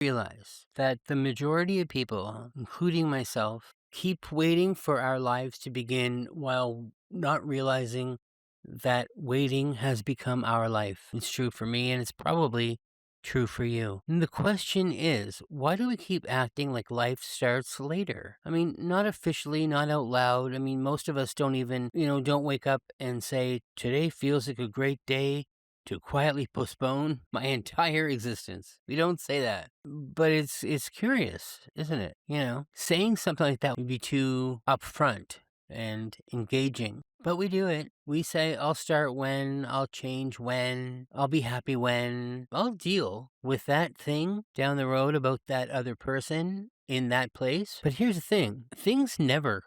Realize that the majority of people, including myself, keep waiting for our lives to begin while not realizing that waiting has become our life. It's true for me, and it's probably true for you. And the question is, why do we keep acting like life starts later? I mean, not officially, not out loud. I mean, most of us don't even, don't wake up and say, today feels like a great day to quietly postpone my entire existence. We don't say that. But it's curious, isn't it? Saying something like that would be too upfront and engaging. But we do it. We say, I'll start when, I'll change when, I'll be happy when, I'll deal with that thing down the road about that other person in that place. But here's the thing, things never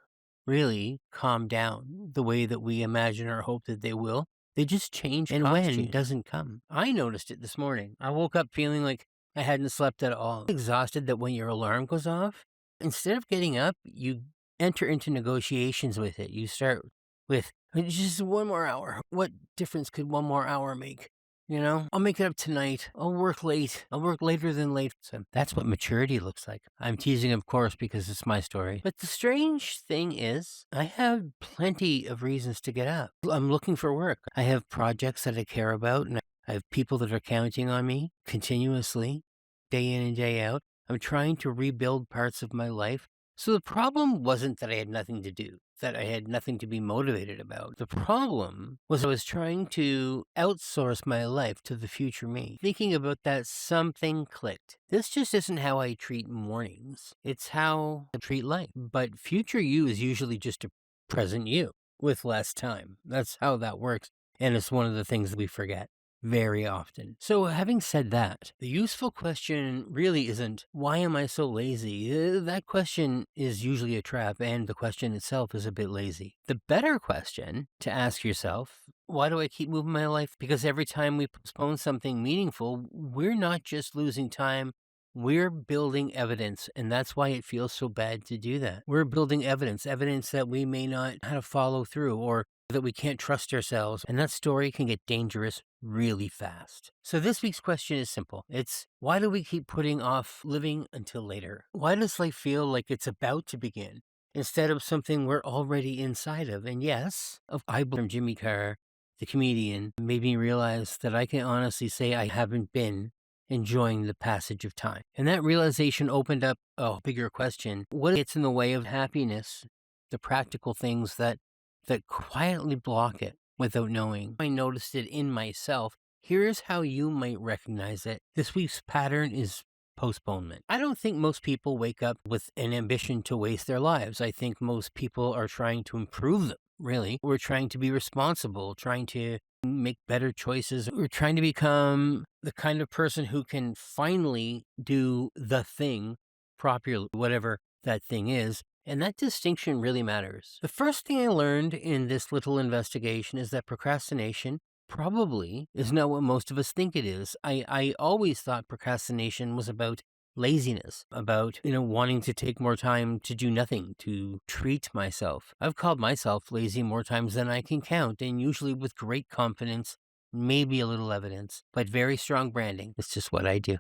really calm down the way that we imagine or hope that they will. They just change, and when doesn't come. I noticed it this morning. I woke up feeling like I hadn't slept at all. Exhausted that when your alarm goes off, instead of getting up, you enter into negotiations with it. You start with just one more hour. What difference could one more hour make? I'll make it up tonight. I'll work late. I'll work later than late. So that's what maturity looks like. I'm teasing, of course, because it's my story. But the strange thing is, I have plenty of reasons to get up. I'm looking for work. I have projects that I care about, and I have people that are counting on me continuously, day in and day out. I'm trying to rebuild parts of my life. So the problem wasn't that I had nothing to do, that I had nothing to be motivated about. The problem was I was trying to outsource my life to the future me. Thinking about that, something clicked. This just isn't how I treat mornings. It's how I treat life. But future you is usually just a present you with less time. That's how that works. And it's one of the things that we forget very often. So having said that, the useful question really isn't, why am I so lazy? That question is usually a trap, and the question itself is a bit lazy. The better question to ask yourself, why do I keep moving my life? Because every time we postpone something meaningful, we're not just losing time, we're building evidence, and that's why it feels so bad to do that. We're building evidence that we may not how to follow through, or that we can't trust ourselves, and that story can get dangerous really fast. So this week's question is simple. It's, why do we keep putting off living until later? Why does life feel like it's about to begin instead of something we're already inside of? And yes, I believe Jimmy Carr, the comedian, made me realize that I can honestly say I haven't been enjoying the passage of time. And that realization opened up a bigger question. What gets in the way of happiness? The practical things that quietly block it without knowing. I noticed it in myself. Here's how you might recognize it. This week's pattern is postponement. I don't think most people wake up with an ambition to waste their lives. I think most people are trying to improve them, really. We're trying to be responsible, trying to make better choices. We're trying to become the kind of person who can finally do the thing properly, whatever that thing is. And that distinction really matters. The first thing I learned in this little investigation is that procrastination probably is not what most of us think it is. I always thought procrastination was about laziness, about, wanting to take more time to do nothing, to treat myself. I've called myself lazy more times than I can count, and usually with great confidence, maybe a little evidence, but very strong branding. It's just what I do.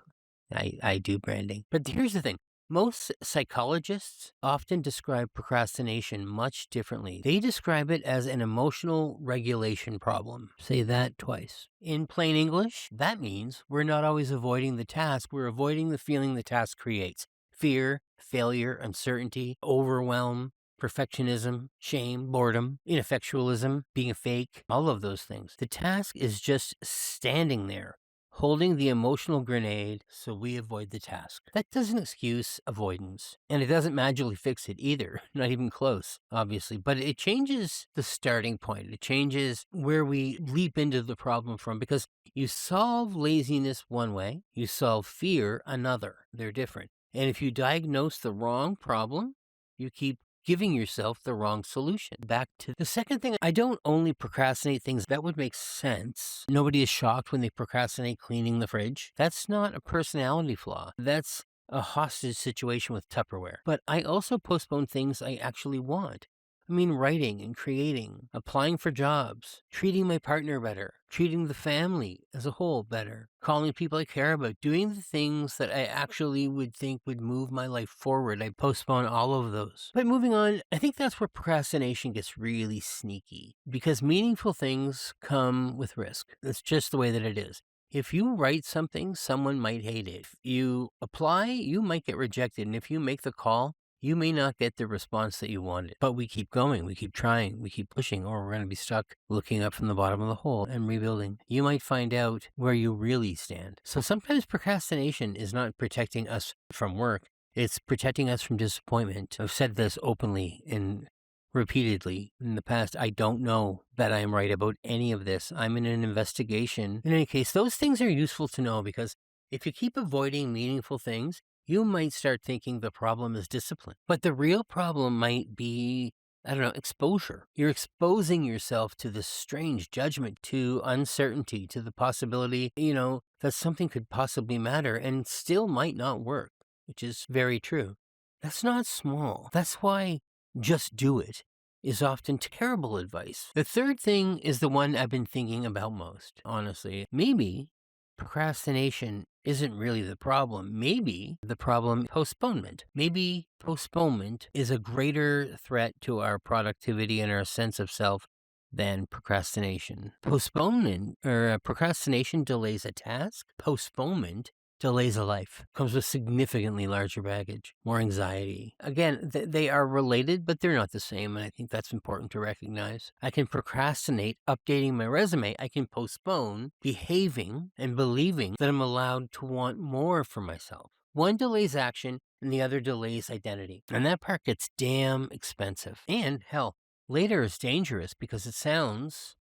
I do branding. But here's the thing. Most psychologists often describe procrastination much differently. They describe it as an emotional regulation problem. Say that twice. In plain English, that means we're not always avoiding the task, we're avoiding the feeling the task creates. Fear, failure, uncertainty, overwhelm, perfectionism, shame, boredom, ineffectualism, being a fake, all of those things. The task is just standing there, holding the emotional grenade, so we avoid the task. That doesn't excuse avoidance, and it doesn't magically fix it either, not even close, obviously, but it changes the starting point. It changes where we leap into the problem from, because you solve laziness one way, you solve fear another. They're different. And if you diagnose the wrong problem, you keep giving yourself the wrong solution. Back to the second thing, I don't only procrastinate things that would make sense. Nobody is shocked when they procrastinate cleaning the fridge. That's not a personality flaw. That's a hostage situation with Tupperware. But I also postpone things I actually want. I mean, writing and creating, applying for jobs, treating my partner better, treating the family as a whole better, calling people I care about, doing the things that I actually would think would move my life forward. I postpone all of those. But moving on, I think that's where procrastination gets really sneaky because meaningful things come with risk. That's just the way that it is. If you write something, someone might hate it. If you apply, you might get rejected. And if you make the call, you may not get the response that you wanted, but we keep going, we keep trying, we keep pushing, or we're going to be stuck looking up from the bottom of the hole and rebuilding. You might find out where you really stand. So sometimes procrastination is not protecting us from work, it's protecting us from disappointment. I've said this openly and repeatedly in the past. I don't know that I am right about any of this. I'm in an investigation. In any case, those things are useful to know because if you keep avoiding meaningful things, you might start thinking the problem is discipline. But the real problem might be, I don't know, exposure. You're exposing yourself to this strange judgment, to uncertainty, to the possibility, that something could possibly matter and still might not work, which is very true. That's not small. That's why just do it is often terrible advice. The third thing is the one I've been thinking about most, honestly. Maybe procrastination isn't really the problem. Maybe the problem is postponement. Maybe postponement is a greater threat to our productivity and our sense of self than procrastination. Postponement or procrastination delays a task. Postponement delays a life. Comes with significantly larger baggage, more anxiety. Again, they are related, but they're not the same, and I think that's important to recognize. I can procrastinate updating my resume. I can postpone behaving and believing that I'm allowed to want more for myself. One delays action, and the other delays identity. And that part gets damn expensive. And hell, later is dangerous because it sounds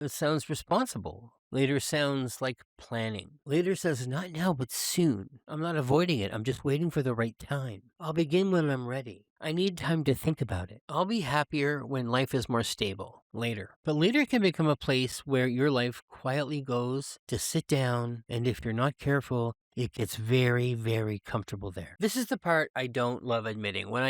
responsible. Later sounds like planning. Later says not now, but soon. I'm not avoiding it. I'm just waiting for the right time. I'll begin when I'm ready. I need time to think about it. I'll be happier when life is more stable. Later. But later can become a place where your life quietly goes to sit down, and if you're not careful, it gets very, very comfortable there. This is the part I don't love admitting. When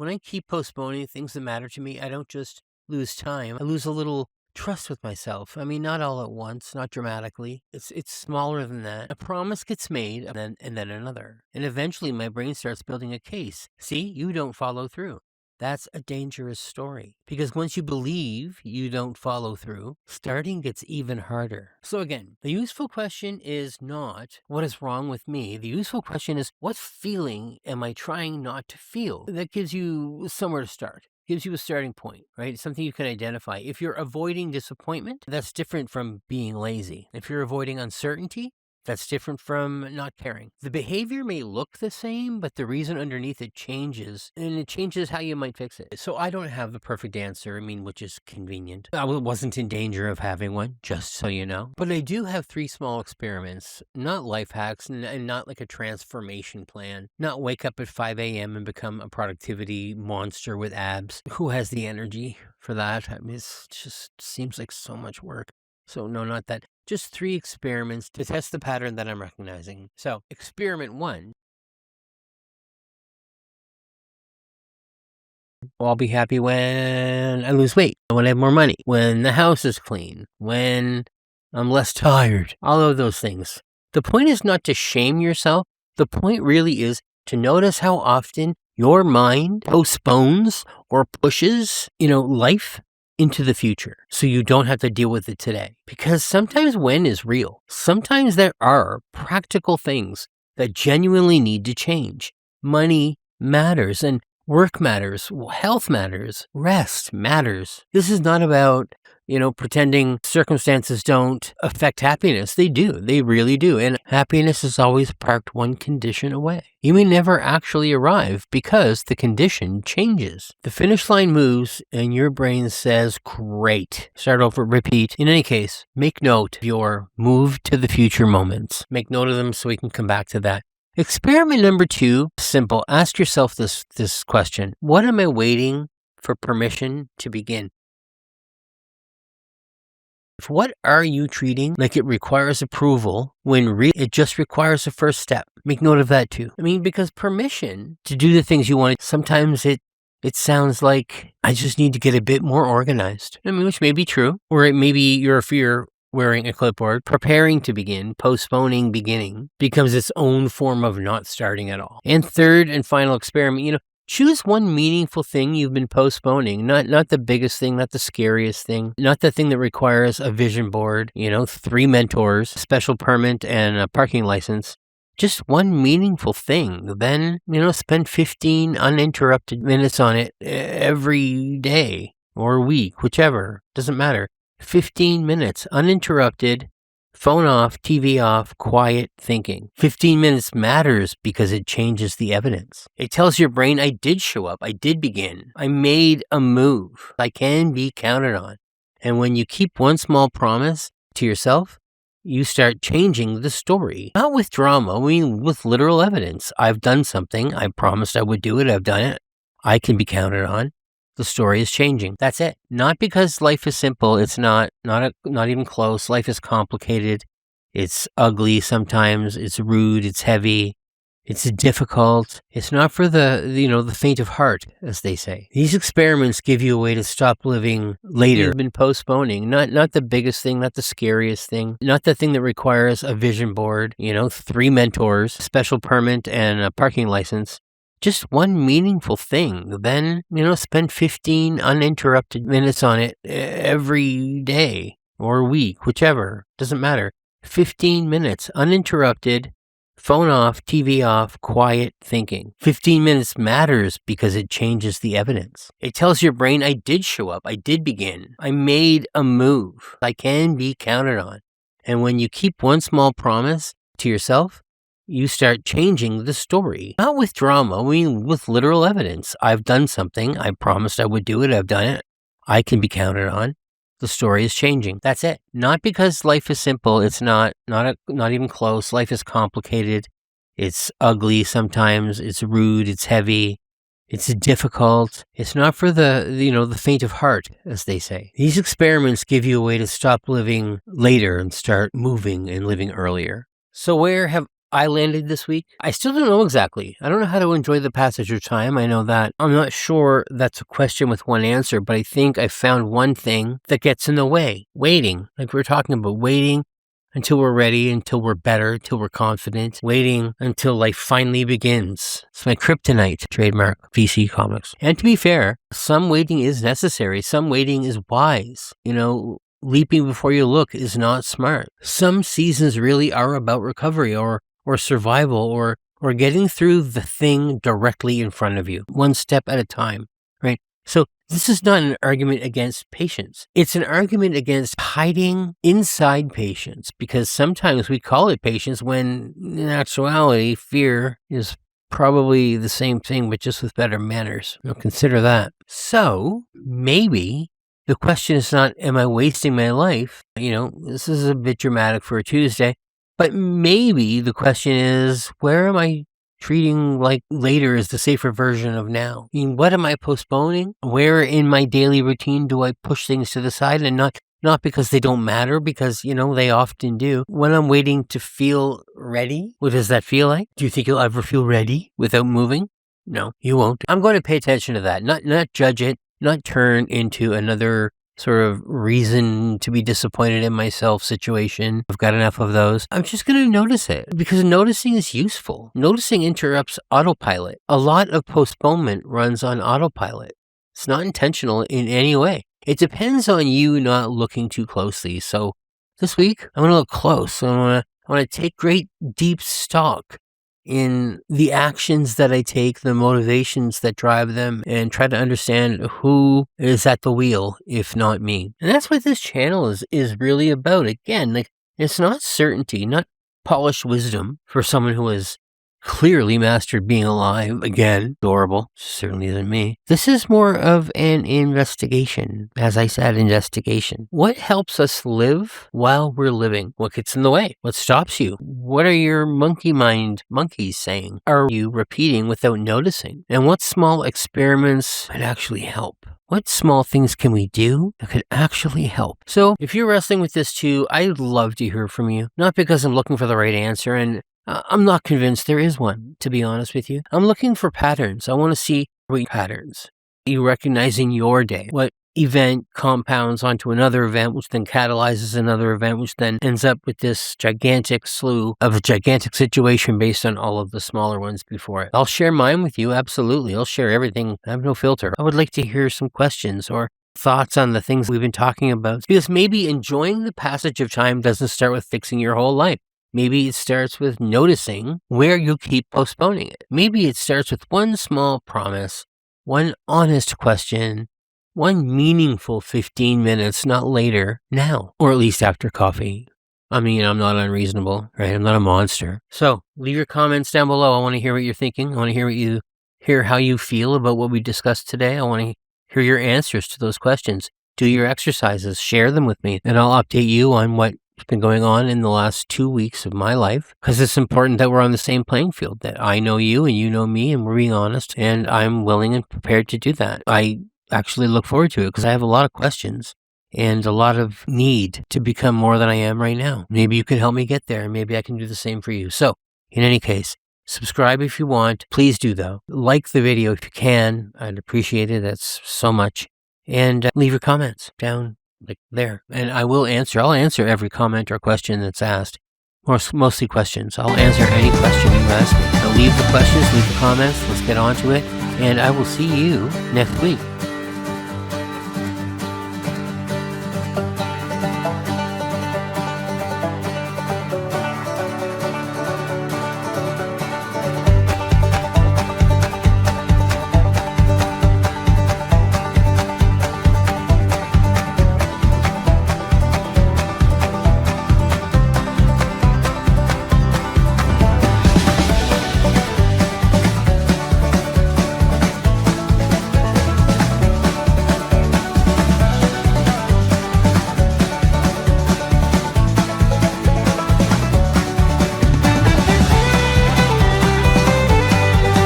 I keep postponing things that matter to me, I don't just lose time. I lose a little trust with myself. I mean, not all at once, not dramatically. It's smaller than that. A promise gets made and then another. And eventually my brain starts building a case. See, you don't follow through. That's a dangerous story because once you believe you don't follow through, starting gets even harder. So again, the useful question is not what is wrong with me. The useful question is what feeling am I trying not to feel? That gives you somewhere to start. Gives you a starting point, right? It's something you can identify. If you're avoiding disappointment, that's different from being lazy. If you're avoiding uncertainty, that's different from not caring. The behavior may look the same, but the reason underneath it changes, and it changes how you might fix it. So I don't have the perfect answer, which is convenient. I wasn't in danger of having one, just so you know. But I do have 3 small experiments, not life hacks, and not like a transformation plan. Not wake up at 5 a.m. and become a productivity monster with abs. Who has the energy for that? It just seems like so much work. So no, not that. Just 3 experiments to test the pattern that I'm recognizing. So experiment 1. I'll be happy when I lose weight, when I have more money, when the house is clean, when I'm less tired, all of those things. The point is not to shame yourself. The point really is to notice how often your mind postpones or pushes, life into the future so you don't have to deal with it today. Because sometimes when is real. Sometimes there are practical things that genuinely need to change. Money matters and work matters, health matters, rest matters. This is not about, pretending circumstances don't affect happiness. They do. They really do. And happiness is always parked one condition away. You may never actually arrive because the condition changes. The finish line moves and your brain says, great. Start over, repeat. In any case, make note of your move to the future moments. Make note of them so we can come back to that. Experiment number 2, simple. Ask yourself this question. What am I waiting for permission to begin? What are you treating like it requires approval when it just requires a first step? Make note of that too. Because permission to do the things you want, sometimes it it sounds like I just need to get a bit more organized. I mean, which may be true. Or it maybe if you're wearing a clipboard, preparing to begin, postponing beginning becomes its own form of not starting at all. And third and final experiment, choose one meaningful thing you've been postponing, not the biggest thing, not the scariest thing, not the thing that requires a vision board, 3 mentors, special permit, and a parking license. Just one meaningful thing. Then, spend 15 uninterrupted minutes on it every day or week, whichever, doesn't matter. 15 minutes, uninterrupted, phone off, TV off, quiet thinking. 15 minutes matters because it changes the evidence. It tells your brain, I did show up, I did begin, I made a move, I can be counted on. And when you keep one small promise to yourself, you start changing the story. Not with drama, with literal evidence. I've done something, I promised I would do it, I've done it, I can be counted on. The story is changing. That's it. Not because life is simple. It's not even close. Life is complicated. It's ugly sometimes. It's rude. It's heavy. It's difficult. It's not for the faint of heart, as they say. These experiments give you a way to stop living later. You've been postponing, not the biggest thing, not the scariest thing, not the thing that requires a vision board, 3 mentors, special permit, and a parking license. Just one meaningful thing. Then, spend 15 uninterrupted minutes on it every day or week, whichever, doesn't matter. 15 minutes, uninterrupted, phone off, TV off, quiet thinking. 15 minutes matters because it changes the evidence. It tells your brain, I did show up, I did begin, I made a move, I can be counted on. And when you keep one small promise to yourself, you start changing the story. Not with drama, with literal evidence. I've done something, I promised I would do it, I've done it, I can be counted on. The story is changing. That's it. Not because life is simple. It's not even close. Life is complicated. It's ugly sometimes. It's rude. It's heavy. It's difficult. It's not for the faint of heart, as they say. These experiments give you a way to stop living later and start moving and living earlier. So where have I landed this week? I still don't know exactly. I don't know how to enjoy the passage of time. I know that. I'm not sure that's a question with one answer, but I think I found one thing that gets in the way. Waiting. Like we were talking about, waiting until we're ready, until we're better, until we're confident. Waiting until life finally begins. It's my kryptonite, trademark VC Comics. And to be fair, some waiting is necessary. Some waiting is wise. Leaping before you look is not smart. Some seasons really are about recovery or survival or getting through the thing directly in front of you, one step at a time, right? So this is not an argument against patience. It's an argument against hiding inside patience, because sometimes we call it patience when in actuality, fear is probably the same thing, but just with better manners. Consider that. So maybe the question is not, am I wasting my life? This is a bit dramatic for a Tuesday, but maybe the question is, where am I treating like later is the safer version of now? What am I postponing? Where in my daily routine do I push things to the side, and not because they don't matter, because, they often do. When I'm waiting to feel ready, what does that feel like? Do you think you'll ever feel ready without moving? No, you won't. I'm going to pay attention to that, not judge it, not turn into another sort of reason to be disappointed in myself situation. I've got enough of those. I'm just going to notice it, because noticing is useful. Noticing interrupts autopilot. A lot of postponement runs on autopilot. It's not intentional in any way. It depends on you not looking too closely. So this week, I'm going to look close. I want to take great deep stock in the actions that I take, the motivations that drive them, and try to understand who is at the wheel, if not me. And that's what this channel is really about. Again, it's not certainty, not polished wisdom for someone who has clearly mastered being alive. Again, adorable. Certainly isn't me. This is more of an investigation. As I said, investigation. What helps us live while we're living? What gets in the way? What stops you? What are your monkey mind monkeys saying? Are you repeating without noticing? And what small experiments might actually help? What small things can we do that could actually help? So if you're wrestling with this too, I'd love to hear from you. Not because I'm looking for the right answer, and I'm not convinced there is one, to be honest with you. I'm looking for patterns. I want to see patterns. You recognizing your day. What event compounds onto another event, which then catalyzes another event, which then ends up with this gigantic slew of a gigantic situation based on all of the smaller ones before it. I'll share mine with you, absolutely. I'll share everything. I have no filter. I would like to hear some questions or thoughts on the things we've been talking about, because maybe enjoying the passage of time doesn't start with fixing your whole life. Maybe it starts with noticing where you keep postponing it. Maybe it starts with one small promise, one honest question, one meaningful 15 minutes, not later, now, or at least after coffee. I mean, I'm not unreasonable, right? I'm not a monster. So leave your comments down below. I want to hear what you're thinking. I want to hear how you feel about what we discussed today. I want to hear your answers to those questions. Do your exercises, share them with me, and I'll update you on what's been going on in the last 2 weeks of my life, because it's important that we're on the same playing field, that I know you and you know me, and we're being honest, and I'm willing and prepared to do that. I actually look forward to it because I have a lot of questions and a lot of need to become more than I am right now. Maybe you can help me get there, and maybe I can do the same for you. So, in any case, subscribe if you want. Please do, though. Like the video if you can. I'd appreciate it. That's so much. And leave your comments down like there. And I'll answer every comment or question that's asked. Or mostly questions. I'll answer any question you ask me. So leave the questions, leave the comments. Let's get on to it. And I will see you next week.